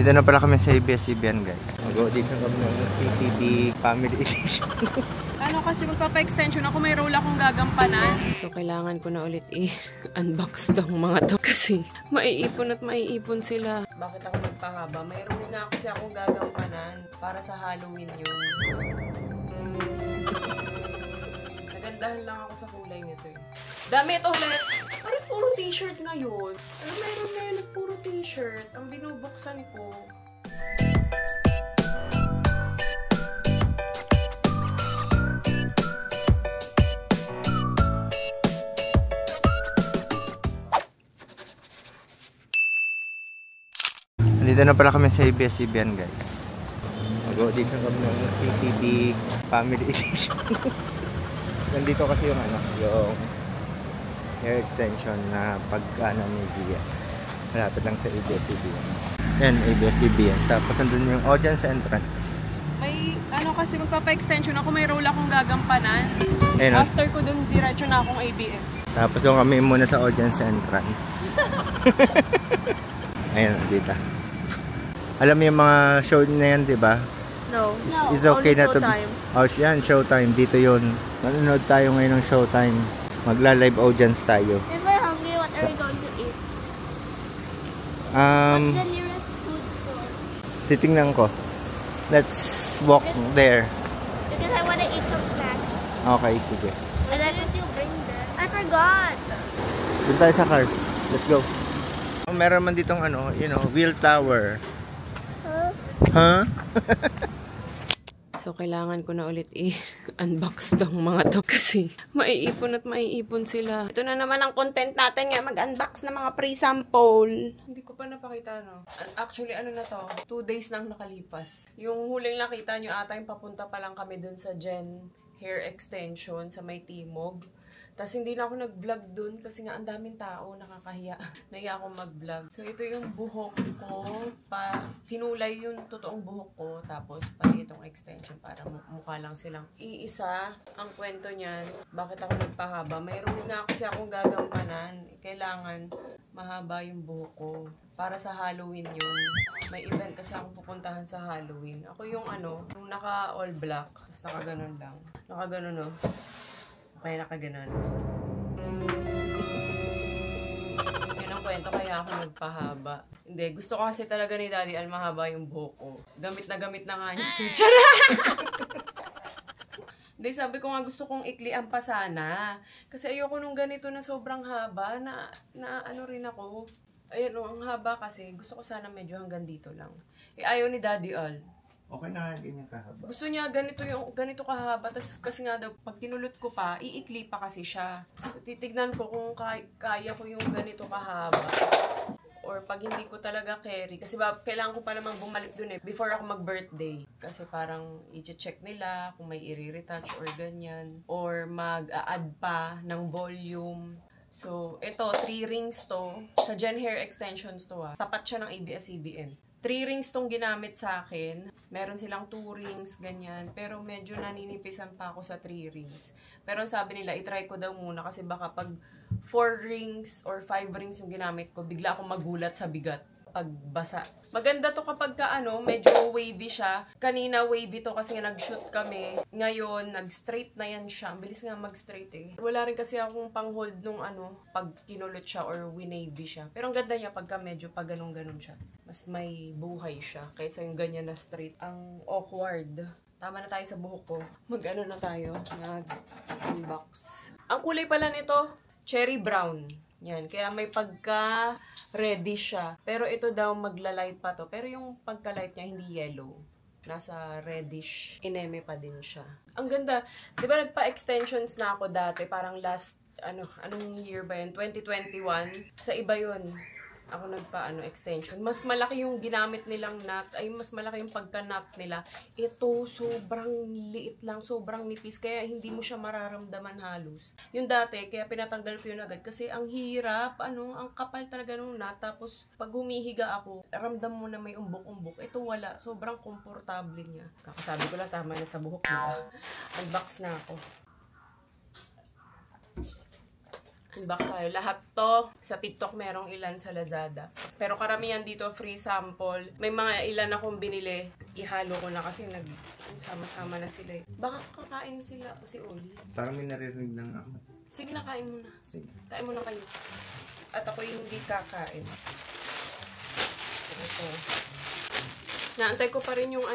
Dito na pala kami sa ABS-CBN, guys. Mag-audition kami ng CCTV Family Edition. Ano kasi magpapa-extension ako, may role akong gagampanan. So, kailangan ko na ulit i-unbox tong mga to kasi maiipon at maiipon sila. Bakit ako magpahaba? May role na kasi akong gagampanan para sa Halloween yun. Nagandahan lang ako sa kulay nito eh. Dami ito ulit! Parang puro t-shirt ngayon. Alam, meron ngayon na puro t-shirt. Ang binubuksan ko. Dito na pala kami sa ABS-CBN, guys. Mag-audition kami ng CCTV Family Edition. Nandito kasi yung yung hair extension na pagkana ni Gia. Malapit lang sa ABS-CBN. Yan, ABS-CBN. Tapos nandun yung audience entrance. May kasi magpapa-extension ako, may role akong gagampanan. Ayun, after ko dun, diretso na akong ABS. Tapos yung kami muna sa audience entrance. Ayun, dito. Alam mo yung mga show na yan, di ba? No. It's okay na to. Oh, yan, showtime. Dito yun. Manonood tayo ngayon ng showtime. Magla-live audience tayo. If we're hungry, what are we going to eat? What's the nearest food store? Titingnan ko. Let's walk there. Because I want to eat some snacks. Okay, sige. And then if you bring that, I forgot. Doon tayo sa car. Let's go. Meron man ditong wheel tower. Huh? So, kailangan ko na ulit i-unbox tong mga to kasi maiipon at maiipon sila. Ito na naman ang content natin nga, mag-unbox ng mga pre-sample. Hindi ko pa napakita, no? Actually, ano na to? 2 days nang nakalipas. Yung huling nakita nyo ata yung papunta pa lang kami dun sa Jen Hair Extension sa may Timog. Tapos hindi na ako nag-vlog dun kasi nga ang daming tao, nakakahiya. Nahiya ako mag-vlog. So ito yung buhok ko, hinulay yung totoong buhok ko, tapos pati itong extension para mukha lang silang iisa. Ang kwento niyan, bakit ako nagpahaba? Mayroon nga kasi akong gagampanan. Kailangan mahaba yung buhok ko. Para sa Halloween yun. May event kasi akong pupuntahan sa Halloween. Ako yung yung naka all black, tapos nakaganon lang. Nakaganon, no? Kaya nakaganon. Yun ang kwento, kaya ako nagpahaba. Hindi, gusto ko kasi talaga ni Daddy Al mahaba yung buhok ko. Gamit na nga niya. Chuchara! Hindi, sabi ko nga gusto kong iklian pa sana. Kasi ayoko nung ganito na sobrang haba na ano rin ako. Ayan ang haba kasi. Gusto ko sana medyo hanggang dito lang. Ayaw ni Daddy Al. Okay na, ganyan kahaba. Gusto niya ganito kahaba. Tas, kasi nga daw, pag tinulot ko pa, iikli pa kasi siya. Titignan ko kung kaya ko yung ganito kahaba. Or pag hindi ko talaga carry. Kasi kailangan ko pa naman bumalik dun before ako mag-birthday. Kasi parang i-check nila kung may i-retouch or ganyan. Or mag-add pa ng volume. So, ito, 3 rings to. Sa Jen Hair Extensions to Tapat siya ng ABS-CBN. 3 rings tong ginamit sa akin. Meron silang 2 rings, ganyan. Pero medyo naninipisan pa ako sa 3 rings. Pero sabi nila, itry ko daw muna kasi baka pag 4 rings or 5 rings yung ginamit ko, bigla akong magulat sa bigat pagbasa. Maganda to kapag medyo wavy siya. Kanina wavy to kasi nag-shoot kami. Ngayon, nag-straight na yan siya. Ang bilis nga mag-straight eh. Wala rin kasi akong pang-hold nung pag kinulot siya or winavy siya. Pero ang ganda niya pagka medyo pag ganun-ganun siya. Mas may buhay siya kaysa yung ganyan na straight. Ang awkward. Tama na tayo sa buhok ko. Mag-ano na tayo. Mag-unbox. Ang kulay pala nito, cherry brown. Yan. Kaya may pagka-reddish siya. Pero ito daw magla-light pa to. Pero yung pagka-light niya hindi yellow. Nasa reddish. Ineme pa din siya. Ang ganda. Diba nagpa-extensions na ako dati? Parang last, anong year ba yun? 2021. Sa iba yun. Ako extension. Mas malaki yung ginamit nilang knot. Ay, mas malaki yung pagka-knot nila. Ito, sobrang liit lang. Sobrang nipis. Kaya hindi mo siya mararamdaman halos. Yung dati, kaya pinatanggal ko yun agad. Kasi ang hirap, ang kapal talaga nung knot. Tapos, pag humihiga ako, ramdam mo na may umbok-umbok. Ito wala. Sobrang komportable niya. Kakasabi ko lang, tama na sa buhok nila. Unbox na ako. Unbox tayo. Lahat to sa TikTok merong ilan sa Lazada. Pero karamihan dito free sample. May mga ilan akong binili. Ihalo ko na kasi sama-sama na sila eh. Baka kakain sila o si Oli. Parang may naririnig lang ako. Sige na, kain muna. Sige. Kain muna kayo. At ako yung hindi kakain. Ito. Naantay ko pa rin yung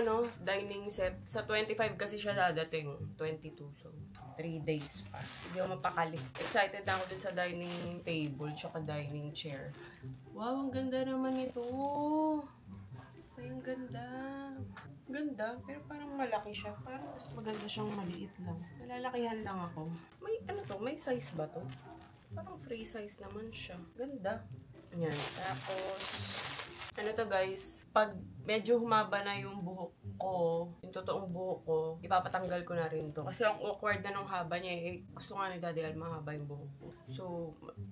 dining set. Sa 25 kasi siya dadating. 22. So, 3 days pa. Hindi ako mapakali. Excited na ako dun sa dining table tsaka dining chair. Wow, ang ganda naman ito. Ay, ang ganda. Ganda, pero parang malaki siya. Parang mas maganda siyang maliit lang. Nalalakihan lang ako. May may size ba to? Parang free size naman siya. Ganda. Yan. Tapos, to guys, pag medyo humaba na yung buhok ko, yung totoong buhok ko, ipapatanggal ko na rin to. Kasi ang awkward na nung haba niya eh. Gusto nga ni Daddy Al mahaba yung buhok ko. So,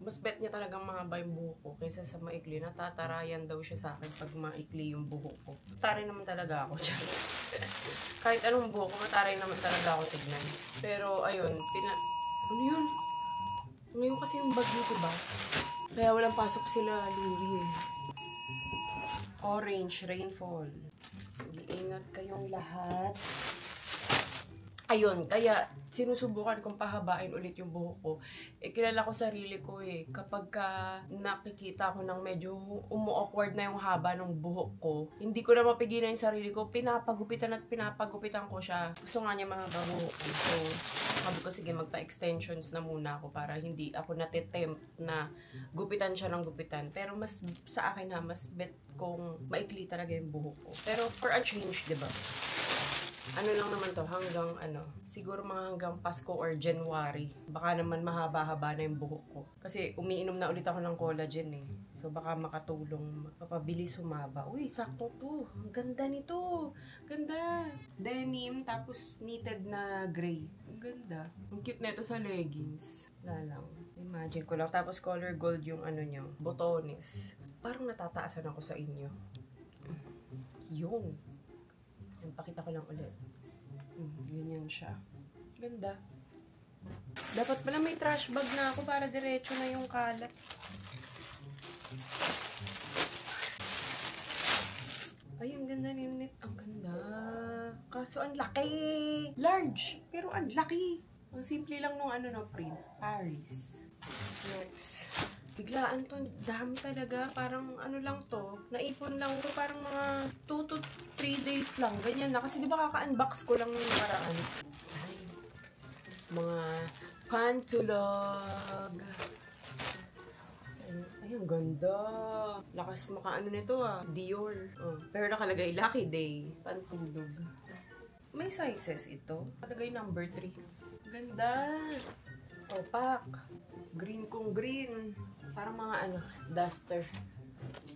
mas bet niya talagang mahaba yung buhok ko kaysa sa maikli. Natatarayan daw siya sa akin pag maikli yung buhok ko. Taray naman talaga ako dyan. Kahit anong buhok ko, mataray naman talaga ako tignan. Pero, ayun, ano yun? Ngayon kasi yung bagyo, diba? Kaya walang pasok sila, Louie eh. Orange, rainfall. Mag-iingat kayong lahat. Ayun, kaya sinusubukan kong pahabain ulit yung buhok ko. Eh, kilala ko sarili ko eh. Kapag nakikita ko ng medyo umu-awkward na yung haba ng buhok ko, hindi ko na mapigilan yung sarili ko. Pinapagupitan at pinapagupitan ko siya. Gusto nga niya mahaba buhok ko. So, sabi ko, sige, magpa-extensions na muna ako para hindi ako natitempt na gupitan siya ng gupitan. Pero mas sa akin mas bet kong maikli talaga yung buhok ko. Pero for a change, diba? Ano lang naman to, hanggang siguro mga hanggang Pasko or January. Baka naman mahaba-haba na yung buhok ko. Kasi umiinom na ulit ako ng collagen eh. So baka makatulong, mapabilis humaba. Uy, sakto to. Ang ganda nito. Ganda. Denim, tapos knitted na gray. Ang ganda. Ang cute nito sa leggings. Wala lang. Imagine ko lang. Tapos color gold yung nyo, botones. Parang natataasan ako sa inyo. Yung. Pakita ko lang ulit. Ganyan siya. Ganda. Dapat pala may trash bag na ako para diretso na yung kalat. Ay, ang ganda ni Unit. Ang ganda. Kaso ang laki. Large. Pero ang laki. Ang simple lang nung print. Paris. Next. Biglaan to, dami talaga. Parang lang to, naipon lang to. Parang mga 2 to 3 days lang. Ganyan na. Kasi di ba kaka-unbox ko lang yung nakaraan. Ay, mga pantulog. Ay, ang ganda. Lakas nito Dior. Oh. Pero nakalagay Lucky Day. Pantulog. May sizes ito. Nakalagay number 3. Ganda. Opak. Green kong green. Parang mga duster.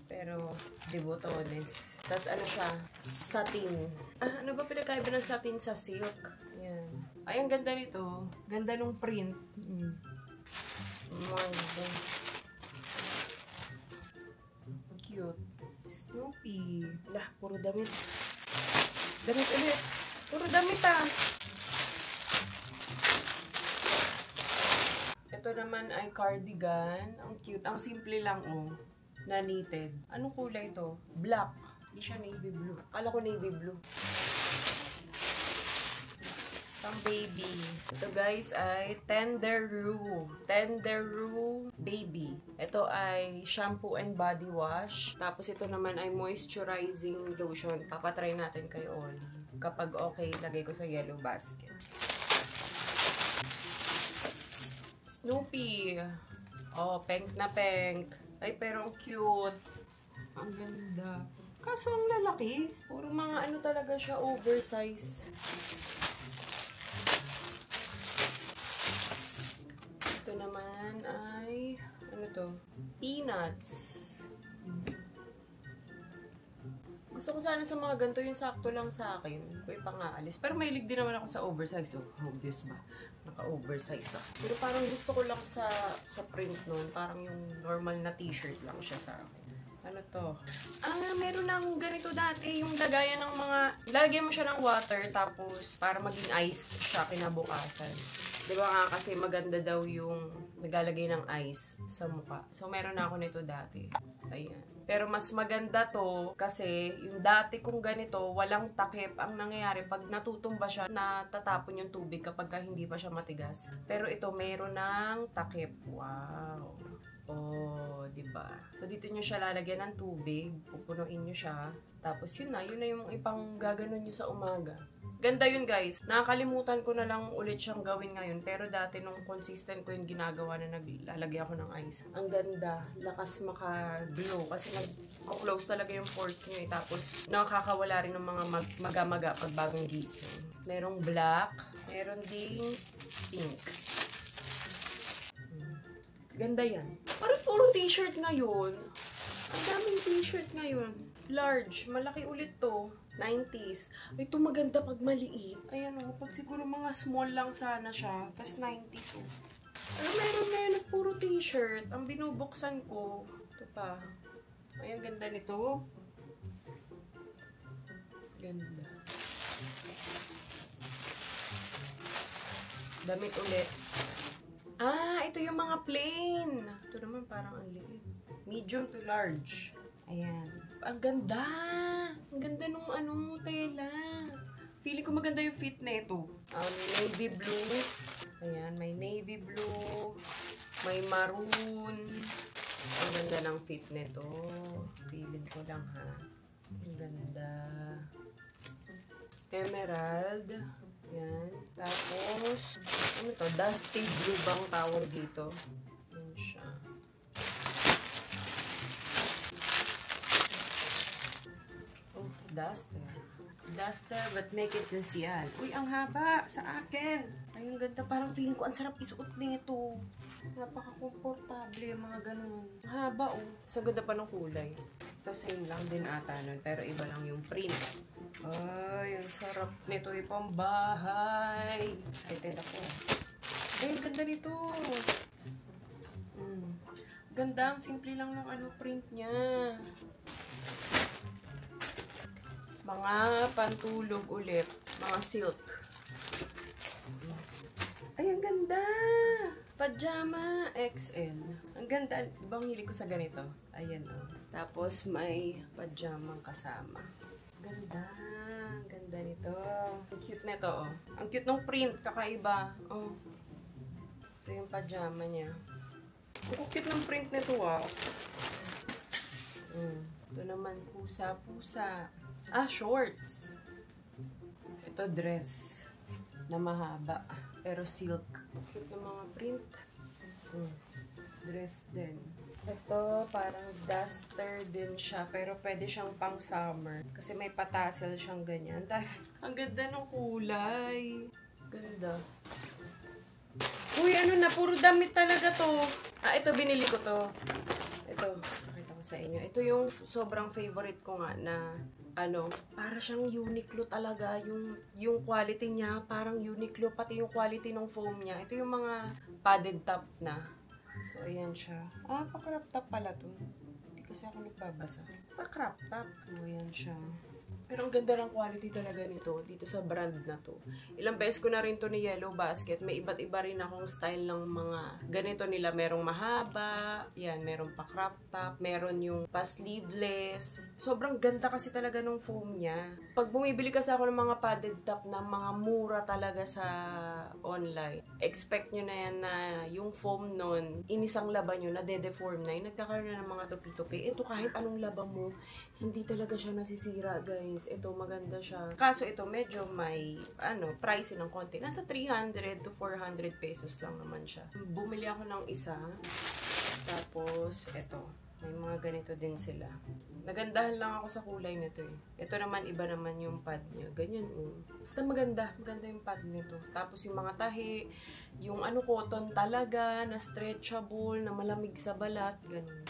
Pero, di botones. Tapos siya, satin. Ano ba pinakaiba ng satin sa silk? Yan. Ay, ang ganda nito. Ganda nung print. Cute. Snoopy. Lah, puro damit. Damit ulit. Puro damit Ito naman ay cardigan. Ang cute. Ang simple lang, na knitted. Anong kulay ito? Black. Hindi siya navy blue. Akala ko navy blue. Pang baby. Ito guys ay Tenderoo. Tenderoo Baby. Ito ay shampoo and body wash. Tapos ito naman ay moisturizing lotion. Papatry natin kay Oli. Kapag okay, lagay ko sa yellow basket. Snoopy. Oh, pink na pink. Ay, pero ang cute. Ang ganda. Kaso ang lalaki. Puro mga talaga siya, oversize. Ito naman ay, peanuts. Gusto ko sana sa mga ganito yung sakto lang sa akin. Kung ipang-aalis. Pero mahilig din naman ako sa oversize. So, obvious ba? Naka-oversize ako. Pero parang gusto ko lang sa print nun. Parang yung normal na t-shirt lang siya sa akin. Ano to? Meron ng ganito dati. Yung lagayan ng lagyan mo siya ng water. Tapos, para maging ice siya kinabukasan. Di ba nga kasi maganda daw yung naglalagay ng ice sa mukha. So, meron na ako nito dati. Ayan. Pero mas maganda to kasi yung dati kong ganito, walang takip. Ang nangyayari, pag natutumba siya, natatapon yung tubig kapag hindi pa siya matigas. Pero ito, meron ng takip. Wow! Oh, diba? So, dito nyo siya lalagyan ng tubig. Pupunuin nyo siya. Tapos, yun na yung ipang gaganon nyo sa umaga. Ganda yun, guys. Nakakalimutan ko na lang ulit siyang gawin ngayon. Pero dati, nung consistent ko yung ginagawa na naglalagay ako ng ice. Ang ganda. Lakas maka-glow. Kasi nag-close talaga yung pores nyo eh. Tapos, nakakawala rin ng mga maga-maga pag bagong gising. Merong black. Meron ding pink. Ganda yan. Parang puro t-shirt ngayon. Ang daming t-shirt ngayon. Large. Malaki ulit to. 90s. Ito maganda pag maliit. Ayan o. Pag siguro mga small lang sana siya. Tapos 90s o. Pero meron ngayon na puro t-shirt. Ang binubuksan ko. Ito pa. Ayan, ganda nito. Ganda. Damit ulit. Ah, ito yung mga plain. Ito naman parang ang liit. Medium to large. Ayan. Ang ganda. Ang ganda nung tela. Feeling ko maganda yung fit na ito. Navy blue. Ayan, may navy blue. May maroon. Ang ganda ng fit nito. Feeling ko lang ha. Ang ganda. Emerald. Yan. Tapos, ano to? Dusty blue bang tawag dito? Yan siya. Oh, duster. Duster, but make it social. Uy, ang haba sa akin. Ay, ang ganda. Parang feeling ko ang sarap isuot nito. Napaka-komportable yung mga ganun. Ang haba, oh. Sa ganda pa ng kulay. Ito, same lang din ata nun. Pero iba lang yung print. Ay, ang sarap nito ipang bahay. Excited ako. Ay, ang ganda nito. Ganda, ang simple lang ng print niya. Mga pantulog ulit. Mga silk. Ay, ang ganda! Pajama XL. Ang ganda. Diba ang hilig ko sa ganito? Ayan, oh. Tapos, may pajamang kasama. Ganda. Ang ganda nito. Ang cute nito, oh. Ang cute ng print. Kakaiba. Oh. Ito yung pajama niya. Ang cute ng print nito, ah. Ito naman, pusa-pusa. Ah, shorts. Ito, dress. Na mahaba. Pero silk. Cute ng mga print. Dress din. Ito, parang duster din siya. Pero pwede siyang pang summer. Kasi may patassel siyang ganyan. Ang ganda ng kulay. Ganda. Uy, ano na? Puro damit talaga to. Ah, ito, binili ko to. Ito, pakita ko sa inyo. Ito yung sobrang favorite ko nga na para siyang Uniqlo talaga. Yung quality niya, parang Uniqlo. Pati yung quality ng foam niya. Ito yung mga padded top na. So, ayan siya. Ah, pa-crop top pala to. Hindi kasi ako nagbabasa. Pa-crop top. So, ayan siya. Pero ang ganda ng quality talaga nito dito sa brand na to. Ilang beses ko na rin to ni Yellow Basket. May iba't iba rin akong style ng mga ganito nila. Merong mahaba, yan, merong pa crop top, meron yung pa sleeveless. Sobrang ganda kasi talaga ng foam niya. Pag bumibili kasi ako ng mga padded top na mga mura talaga sa online, expect nyo na yan na yung foam nun, inisang laban nyo, nade-deform na, yung nagkakaroon na ng mga tupi-tupi. Ito kahit anong laban mo, hindi talaga siya nasisira, guys. Ito, maganda siya. Kaso ito, medyo may, pricey ng konti. Nasa 300 to 400 pesos lang naman siya. Bumili ako ng isa. Tapos, ito. May mga ganito din sila. Nagandahan lang ako sa kulay nito eh. Ito naman, iba naman yung pad niya. Ganyan, Basta maganda. Maganda yung pad nito. Tapos yung mga tahi, yung cotton talaga, na stretchable, na malamig sa balat. Ganun.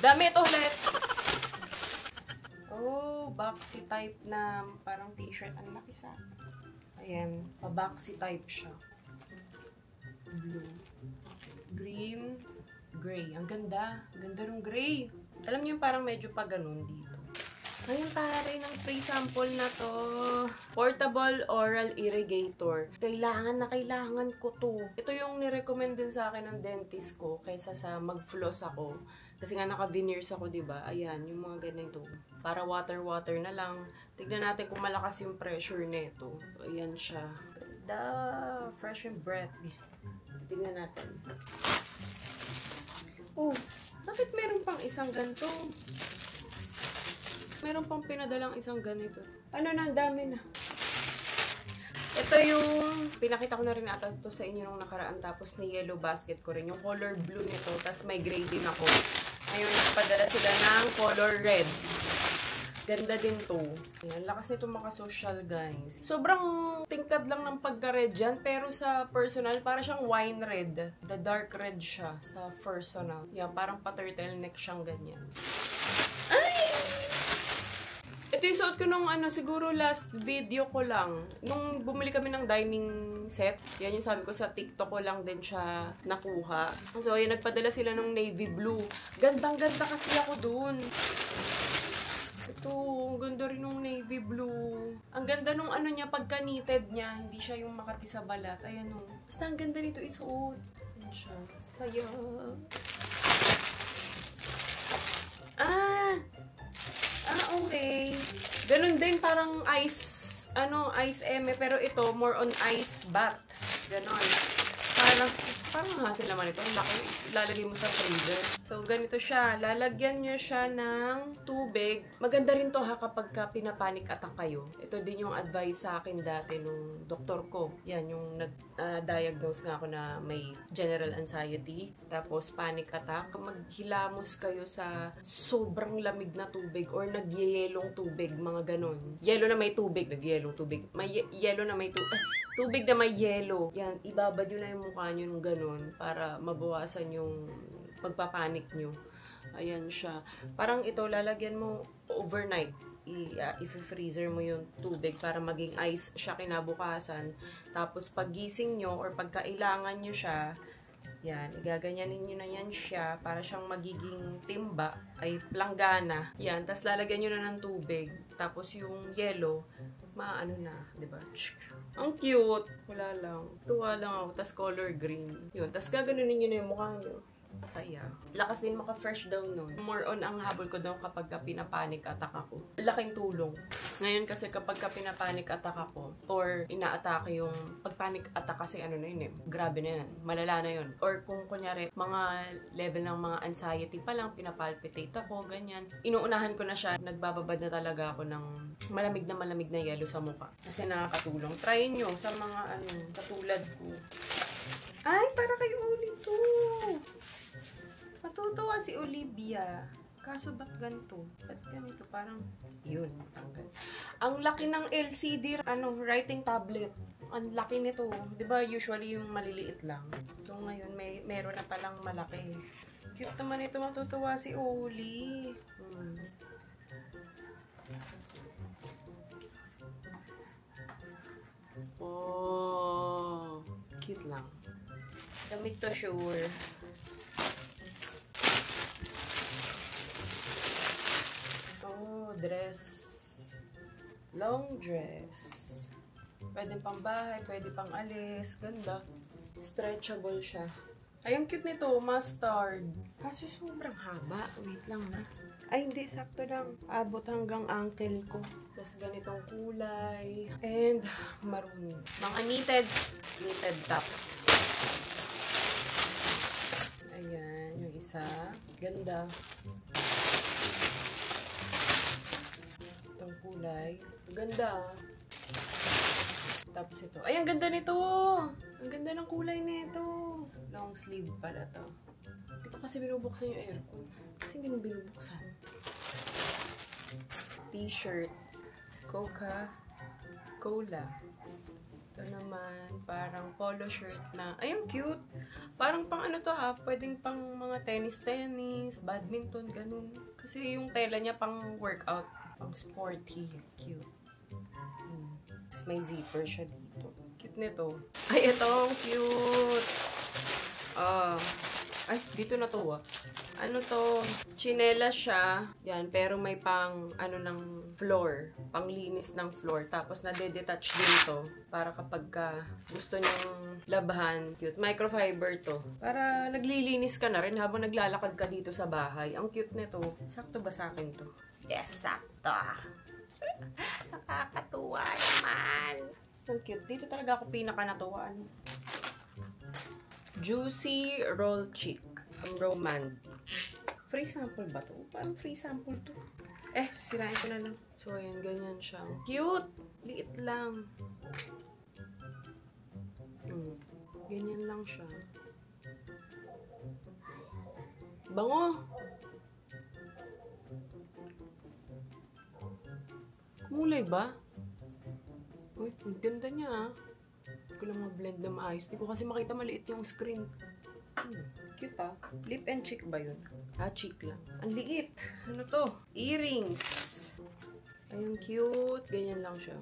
Dami ito ulit! Oh, boxy type na parang t-shirt. Ang laki sa ayan, pa-boxy type siya. Blue. Green. Gray. Ang ganda. Ang ganda ng gray. Alam niyo parang medyo pa ganun dito. Ngayon taray ng free sample na to. Portable oral irrigator. Kailangan na kailangan ko to. Ito yung nirecommend din sa akin ng dentist ko kaysa sa mag-floss ako. Kasi nga naka-veneers ako, diba? Ayan, yung mga ganito. Para water na lang. Tignan natin kung malakas yung pressure nito. Ayan siya. Ganda. Fresh and breath. Tignan natin. Oh, bakit meron pang isang ganito? Meron pang pinadalang isang ganito. Ano na, ang dami na. Ito yung, pinakita ko na rin ata ito sa inyo nung nakaraan. Tapos ni Yellow Basket ko rin. Yung color blue nito. Tapos may gray din ako. Ngayon, nagpadala sila ng color red. Ganda din to. Ayan, lakas nito maka-social, guys. Sobrang tingkad lang ng pagka-red yan. Pero sa personal, para siyang wine red. The dark red siya sa personal. Yan, parang pa-turtleneck siyang ganyan. Ay! Ito yung suot ko nung siguro last video ko lang. Nung bumili kami ng dining set. Yan yung sabi ko sa TikTok ko lang din siya nakuha. So, ayan, nagpadala sila ng navy blue. Gandang-ganda kasi ako dun. Ito, ang ganda rin ng navy blue. Ang ganda nung niya, pagka-knitted niya. Hindi siya yung makati sa balat. Ayan o. Basta ang ganda nito isuot. Ayan siya. Saya. Okay. Ganun din, parang ice eme, pero ito, more on ice bath. Ganon. Parang hassle naman ito. Ang laki. Lalagay mo sa freezer. So, ganito siya. Lalagyan nyo siya ng tubig. Maganda rin to ha kapag pinapanik attack kayo. Ito din yung advice sa akin dati nung doktor ko. Yan, yung nag-diagnose nga ako na may general anxiety. Tapos, panic attack. Maghilamos kayo sa sobrang lamig na tubig or nagyeyelong tubig. Mga ganon. Yelo na may tubig. Nagyelong tubig. May yelo na may tubig. Tubig na may yelo. Yan, ibabad nyo na yung mukha nyo ng ganun para mabawasan yung pagpapanik nyo. Ayan siya. Parang ito, lalagyan mo overnight. I-freezer mo yung tubig para maging ice siya kinabukasan. Tapos paggising nyo or pagkailangan nyo siya, yan, igaganyanin nyo na yan siya para siyang magiging timba, ay planggana. Yan, tapos lalagyan nyo na ng tubig. Tapos yung yellow, maano na, diba? Ang cute. Wala lang. Tuwa lang ako. Tapos color green. Yun. Tapos gaganunin nyo na yung mukha nyo. Saya. Lakas din maka-fresh daw nun. More on ang habol ko daw kapag pinapanik attack ako. Laking tulong. Ngayon kasi kapag pinapanik attack ako or ina-atake yung pag-panic attack kasi na yun eh. Grabe na yan. Malala na yun. Or kung kunyari mga level ng mga anxiety pa lang, pinapalpitate ako, ganyan. Inuunahan ko na siya. Nagbababad na talaga ako ng malamig na yelo sa mukha. Kasi nakakatulong. Try nyo sa mga katulad ko. Ay, para kay Oli to. Matutuwa si Olivia. Kaso ba't ganito? Ba't ganito? Parang, yun, tanggal. Ang laki ng LCD, writing tablet. Ang laki nito. Diba, usually yung maliliit lang. So, ngayon, meron na palang malaki. Cute naman ito, matutuwa si Oli. Oh, cute lang. Damit to, sure. Oh, dress. Long dress. Pwede pang bahay, pwede pang alis. Ganda. Stretchable siya. Ay, ang cute nito. Mustard. Kaso sobrang haba. Wait lang na. Ay, hindi. Sakto lang. Abot hanggang ankle ko. Tapos ganitong kulay. And maroon. Mga knitted top. Ayan. Yung isa. Ganda. Itong kulay. Ganda. Tapos ito. Ay, ang ganda nito! Ang ganda ng kulay nito. Long sleeve pala to. Hindi ko kasi binubuksan yung aircon. Kasi hindi mo binubuksan. T-shirt. Coca-Cola. Ito naman, parang polo shirt na. Ay, ang cute! Parang pang to ha. Pwedeng pang mga tennis, badminton, ganun. Kasi yung tela niya pang workout. Pang sporty. Cute. Tapos may zipper siya dito. Cute nito. Ay, ito. Cute. Ay, dito na to Ano to? Chinelas siya. Yan, pero may pang, ano ng floor. Panglinis ng floor. Tapos nade-detach din to. Para kapag gusto niyang labhan. Cute. Microfiber to. Para naglilinis ka na rin habang naglalakad ka dito sa bahay. Ang cute nito. Sakto ba sa akin to? Yes, sakto. Nakakatuwa naman. Ang cute. Dito talaga ako pinaka-natuwaan. Juicy Roll Chick. Ang Roman. Free sample ba to? Parang free sample to. Sirain ko na lang. So, ayan, ganyan siya. Cute! Liit lang. Ganyan lang siya. Bango! Kumulay ba? Uy, ang ganda niya ah. Hindi ko lang mag-blend na maayos. Hindi ko kasi makita maliit yung screen. Cute ah. Lip and cheek ba yun? Cheek lang. Ang liit. Ano to? Earrings. Ayun, cute. Ganyan lang siya.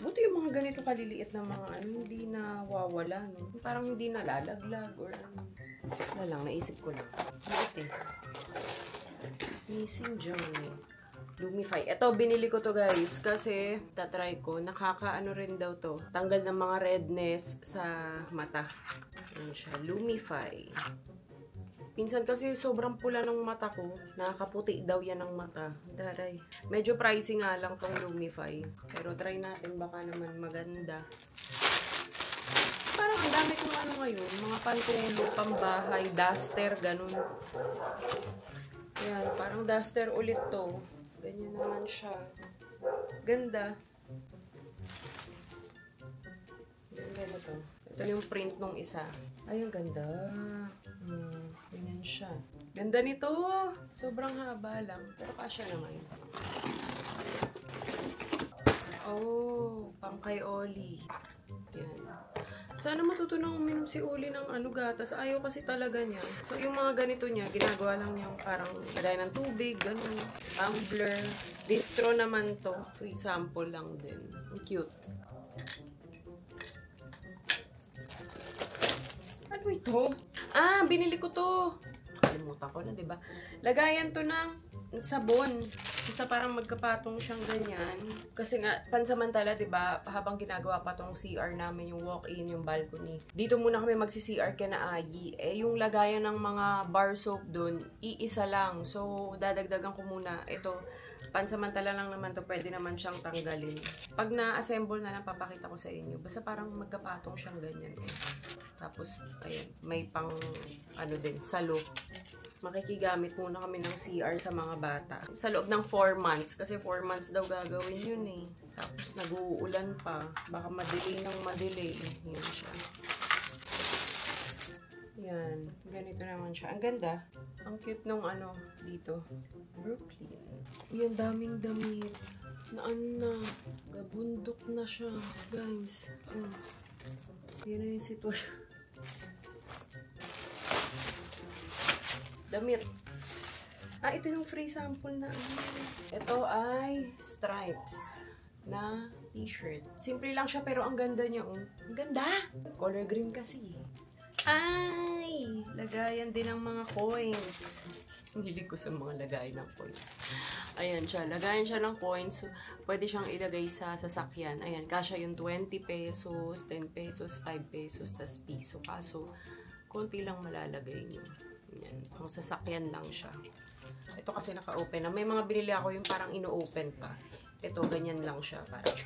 Buti yung mga ganito kaliliit na mga ano, hindi na wawala, no? Parang hindi na lalaglag or ano. Wala lang, naisip ko lang. Liit eh. Missing Johnny. Lumify. Ito, binili ko to guys kasi tatry ko. Nakakaano rin daw to. Tanggal ng mga redness sa mata. Ayan siya. Lumify. Minsan kasi sobrang pula ng mata ko. Nakakaputi daw yan ng mata. Daray. Medyo pricey nga lang tong Lumify. Pero try natin. Baka naman maganda. Parang ang dami kong ano ngayon. Mga pantulo, pambahay, duster, ganun. Ayan. Parang duster ulit to. Ganyan naman siya. Ganda. Ganda ba to? Ito yung print nung isa. Ay, ang ganda. Ganyan siya. Ganda nito. Sobrang haba lang. Pero kasya naman. Oh, pang kay Oli. Yan. Sana matutunang uminom si Oli ng ano, gatas. Ayaw kasi talaga niya. So, yung mga ganito niya, ginagawa lang niya parang lagay ng tubig, ganun. Tumbler. Distro naman to. Free sample lang din. Ang cute. Ano ito? Binili ko to. Nakalimutan ko na, diba? Lagayan to ng sabon. Isa parang magkapatong siyang ganyan. Kasi nga, pansamantala, diba, habang ginagawa pa tong CR namin, yung walk-in, yung balcony. Dito muna kami magsi-CR kina Ayi. Yung lagayan ng mga bar soap dun, iisa lang. So, dadagdagan ko muna. Ito, pansamantala lang naman to, pwede naman siyang tanggalin. Pag na-assemble na lang, papakita ko sa inyo. Basta parang magkapatong siyang ganyan. Tapos, ayan, may pang, ano din, salo. Makikigamit muna kami ng CR sa mga bata. Sa loob ng 4 months. Kasi 4 months daw gagawin yun eh. Tapos nag-uulan pa. Baka madelay ng madelay. Yan siya. Yan. Ganito naman siya. Ang ganda. Ang cute nung ano dito. Brooklyn. Yan, daming damit. Na gabundok na siya. Guys. Yan na yung sitwasyon. Damit. Ito yung free sample na ito ay stripes na t-shirt. Simple lang siya pero ang ganda niya. Ang ganda! Color green kasi. Ay! Lagayan din ng mga coins. Hilig ko sa mga lagayan ng coins. Ayan siya. Lagayan siya ng coins. Pwede siyang ilagay sa sasakyan. Ayan. Kasya yung 20 pesos, 10 pesos, 5 pesos, tas piso. Kaso, konti lang malalagay niyo. Yan. Ang sasakyan lang siya. Ito kasi naka-open na. May mga binili ako yung parang ino-open pa. Ito, ganyan lang siya. Parang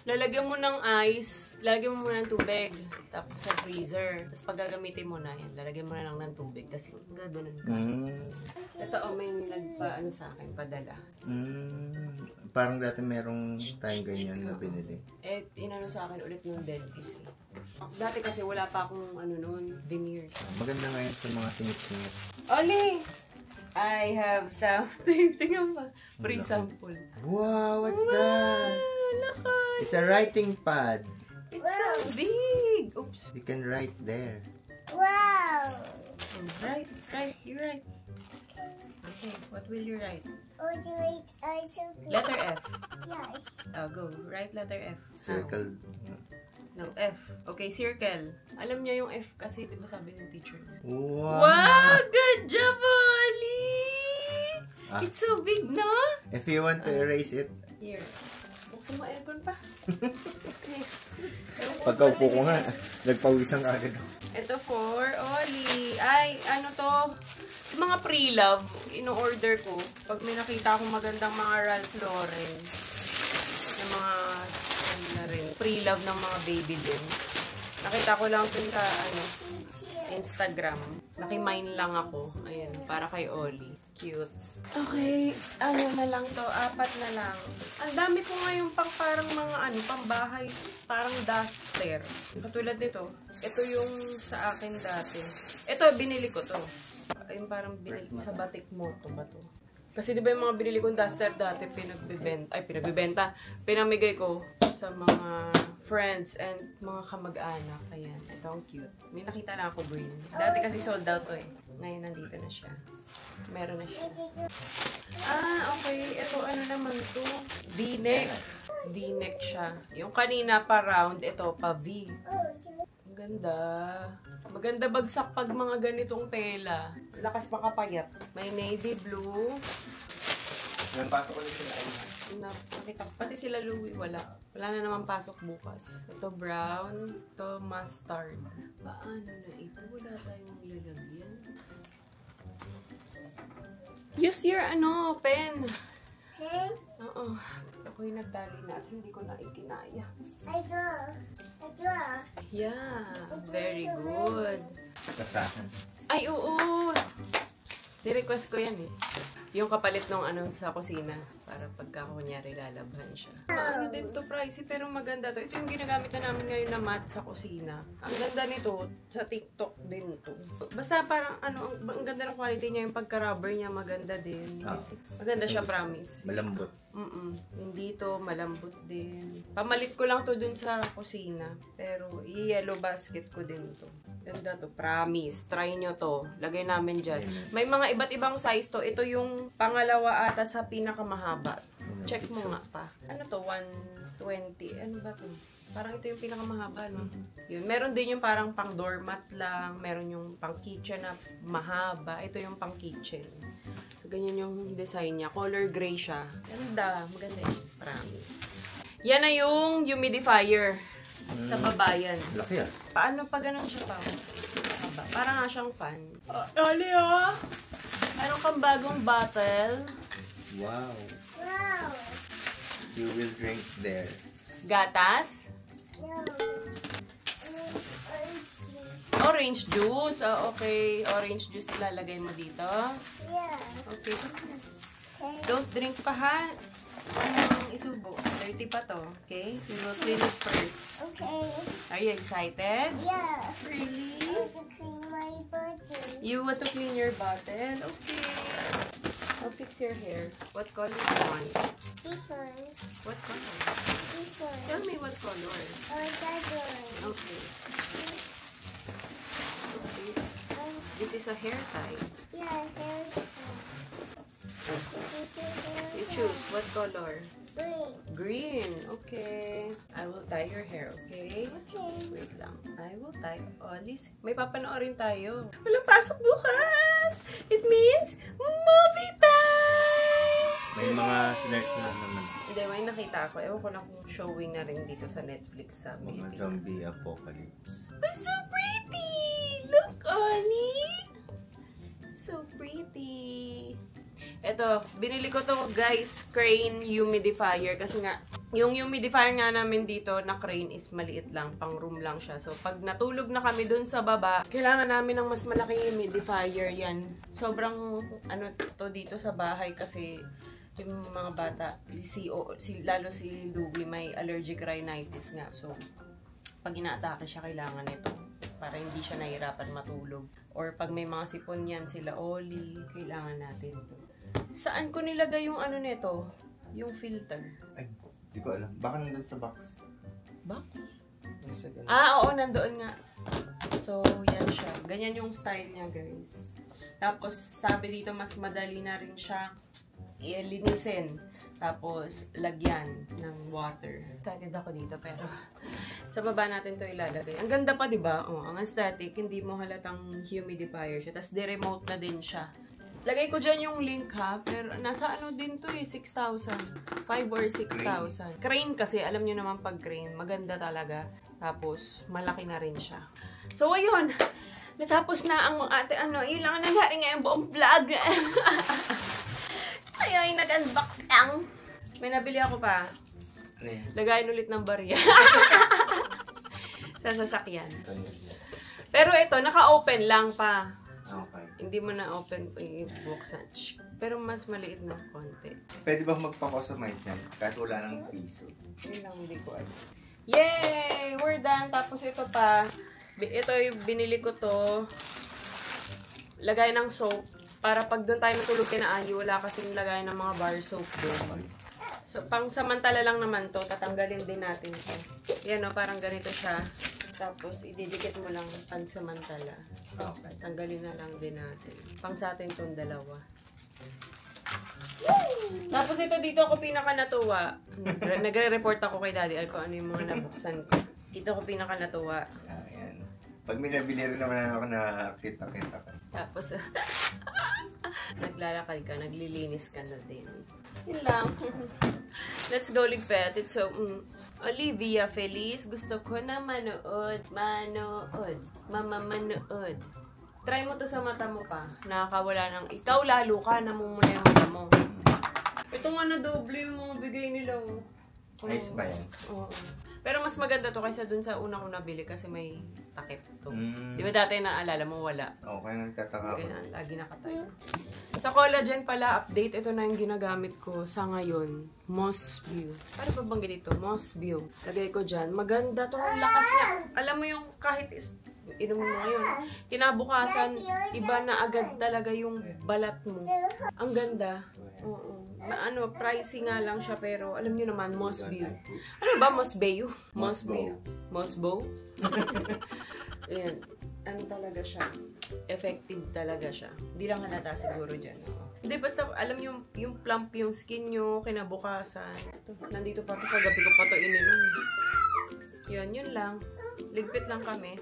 lalagyan mo ng ice. Lalagyan mo muna ng tubig. Tapos sa freezer. Tapos pag gagamitin mo na yan, lalagyan mo na lang ng tubig. Kasi gaganon ka. Ito, may nagpa-ano sa akin, padala. Parang dati merong tayong ganyan na binili. Inano sa akin ulit yung dentist. Dati kasi wala pa akong ano noon, veneers. Maganda ngayon sa mga singit-singit. Oli! I have something. Tingnan ba? Free sample. Wow, what's that? Lakas! It's a writing pad. It's so big! Oops. You can write there. Wow! Right. You're right. Okay, what will you write? Oh, do it. I circle. Letter F. Yes. Go. Write letter F. Circle. No, F. Okay, circle. Alam niya yung F kasi, di ba sabi ng teacher niya? Wow! Wow! Good job, Oli! Ah. It's so big, no? If you want to erase it, Here. Buksan mo aircon pa. Okay. pagkaupo ko nga, nagpawisan ka agad. Ito for Oli. Ay, ano to? Mga pre-love, ino-order ko. Pag may nakita akong magandang mga Ralph Lauren, yung mga, ano na rin, pre-love ng mga baby din. Nakita ko lang dun sa, Instagram. Nakimine lang ako. Ayan, para kay Oli. Cute. Okay, ano na lang to? 4 na lang. Ang dami ko ngayon pang parang mga pambahay, parang duster. Katulad nito. Ito yung sa akin dati. Ito, binili ko to. Ayun parang binili sa Batik Moto ba to? Kasi di ba yung mga binili kong duster dati, pinagbibenta. Pinamigay ko sa mga friends and mga kamag-anak. Ayan, ito ang cute. May nakita na ako green. Dati kasi sold out to eh. Ngayon nandito na siya. Meron na siya. Okay. Ito ano naman to? V-neck. V-neck siya. Yung kanina pa round, ito pa V. Ang ganda. Maganda bagsak pag mga ganitong tela. Lakas makapayat. May navy blue. Napasok ulit sila. Nakita ko. Pati sila Louie, wala. Wala na naman pasok bukas. Ito brown. Ito mustard. Paano na ito? Wala tayong lalagyan. Use your pen. Pen? Oo. Ako'y nagdali na at hindi ko na ikinaya. I draw. Yeah. Very good. Kasahan. Ay, oo. Di-request ko yan eh. Yung kapalit ng sa kusina. Para pagka kunyari lalabhan siya. Ano din to, pricey pero maganda to. Ito yung ginagamit na namin ngayon na mat sa kusina. Ang ganda nito, sa TikTok din to. Basta parang ang ganda ng quality niya, yung pagka-rubber niya maganda din. Maganda siya, promise. Malambot. Hindi to, malambot din. Pamalit ko lang to dun sa kusina. Pero i-yellow basket ko din to. Ganda to, promise. Try nyo to. Lagay namin dyan. May mga iba't ibang size to. Ito yung pangalawa ata sa pinakamahaba. Check mo nga pa. Ano to? 120. Ano ba to? Parang ito yung pinakamahaba, no? Yun. Meron din yung parang pang doormat lang. Meron yung pang kitchen na mahaba. Ito yung pang kitchen. So, ganyan yung design niya. Color gray siya. Ganda. Maganda yun. Promise. Yan na yung humidifier. Sa babayan. Laki ah. Paano pa ganun siya pa? Parang nga siyang fan. Ali ah! Meron kang bagong bottle. Wow. Wow. You will drink there. Gatas. No. Orange juice. Okay. Orange juice ilalagay mo dito. Yeah. Okay. Okay. Don't drink pa ha. Isubo. Dirty pa to. Okay? We will clean it first. Okay. Are you excited? Yeah. Really? I want to clean my bottle. You want to clean your bottle? Okay. I'll fix your hair. What color do you want? This one. What color? This one. Tell me what color. Oh, that one. Okay. Okay. Um, This is a hair tie. yeah, there's one. This is your hair. You choose. What color? Green. Green. Okay. I will tie your hair, okay? Okay. Wait lang. I will tie all this. May papanoorin tayo. Walang pasok bukas! It means movie time! May mga snacks na naman. Hindi, may nakita ako. Ewan ko lang kung showing na rin dito sa Netflix sa Mga Pilipinas. zombie apocalypse. But so pretty! Look, Ollie! So pretty! Ito, binili ko to guys, Crane humidifier. Kasi nga, yung humidifier nga namin dito na Crane is maliit lang, pang room lang siya. So, pag natulog na kami dun sa baba, kailangan namin ng mas malaking humidifier yan. Sobrang, to dito sa bahay kasi yung mga bata, lalo si Louie, may allergic rhinitis nga. So, pag inaatake siya, kailangan nito para hindi siya nahihirapan matulog. Or pag may mga sipon yan, sila Oli, kailangan natin ito. Saan ko nilagay yung nito? Yung filter. Ay, di ko alam. Baka nandun sa box. Box? Nasa ganun. Oo, nandoon nga. So, yan siya. Ganyan yung style niya, guys. Tapos, sabi dito, mas madali na rin siya ilinisin. Tapos, lagyan ng water. Excited ako dito, pero sa baba natin to ilalagay. Ang ganda pa, di ba? Oh, ang aesthetic, hindi mo halatang humidifier siya. Tapos, de-remote na din siya. Lagay ko dyan yung link, ha? Pero, nasa ano din to eh, 6,000. 5 or 6,000. Crane kasi, alam nyo naman pag crane, maganda talaga. Tapos, malaki na rin siya. So, ayun. Natapos na ang ate, yun lang ang nangyari ngayong buong vlog. Ayun, nag-unbox lang. May nabili ako pa. Ano yan? Lagayin ulit ng barya. Sa sasakyan. Pero ito, naka-open lang pa. Okay. Hindi mo na open i-buksan. Pero mas maliit na konti. Pwede ba magpa-customize yan? Kahit wala ng piso. Yun lang, hindi ko alam. Yay! We're done. Tapos ito pa. Ito yung binili ko to. Lagay ng soap. Para pag doon tayo matulog kinaayo, wala kasing lagay ng mga bar soap doon. So, pang samantala lang naman to. Tatanggalin din natin to. Yan o, parang ganito siya. Tapos, ididikit mo lang pansamantala. Okay. Tanggalin na lang din natin. Pang sa atin itong dalawa. Tapos ito dito ako pinaka natuwa. Nagre-report ako kay Daddy Al kung ano yung mga nabuksan ko. Dito ako pinaka natuwa. Ayan. Pag may nabili rin naman ako na kita-kita ka. Tapos, naglalakad ka, naglilinis ka na din. Yun lang. Let's go, Ligpet. It's so, Olivia Feliz, gusto ko na manood. Mama, manood. Try mo to sa mata mo pa. Nakakawala ng, ikaw lalo ka, namumula yung mata mo. Ito nga na doble yung mga bigay nila. Nice ba yan? Oo. Pero mas maganda to kaysa dun sa unang ko nabili kasi may takip to. Di ba dati naalala mo wala? Oo, kaya nagtataka ako. Kaya lagi nakatayo. Sa collagen pala, update. Ito na yung ginagamit ko sa ngayon. Moss View. Paano pa banggit ito? Moss View. Lagay ko dyan. Maganda to. Ang lakas niya. Alam mo yung kahit inom mo ngayon. Kinabukasan, iba na agad talaga yung balat mo. Ang ganda. Oo. Pricey nga lang siya pero alam niyo naman, Moss View. Ano ba, Moss View? Moss View. Moss Bow? Ayan. Ano talaga siya? Effective talaga siya. Hindi lang halata siguro dyan. Hindi, basta alam niyo yung plump yung skin niyo, kinabukasan. Ito, nandito pa ito, kagabi ko pa ito ininom. Yun lang. Ligpit lang kami.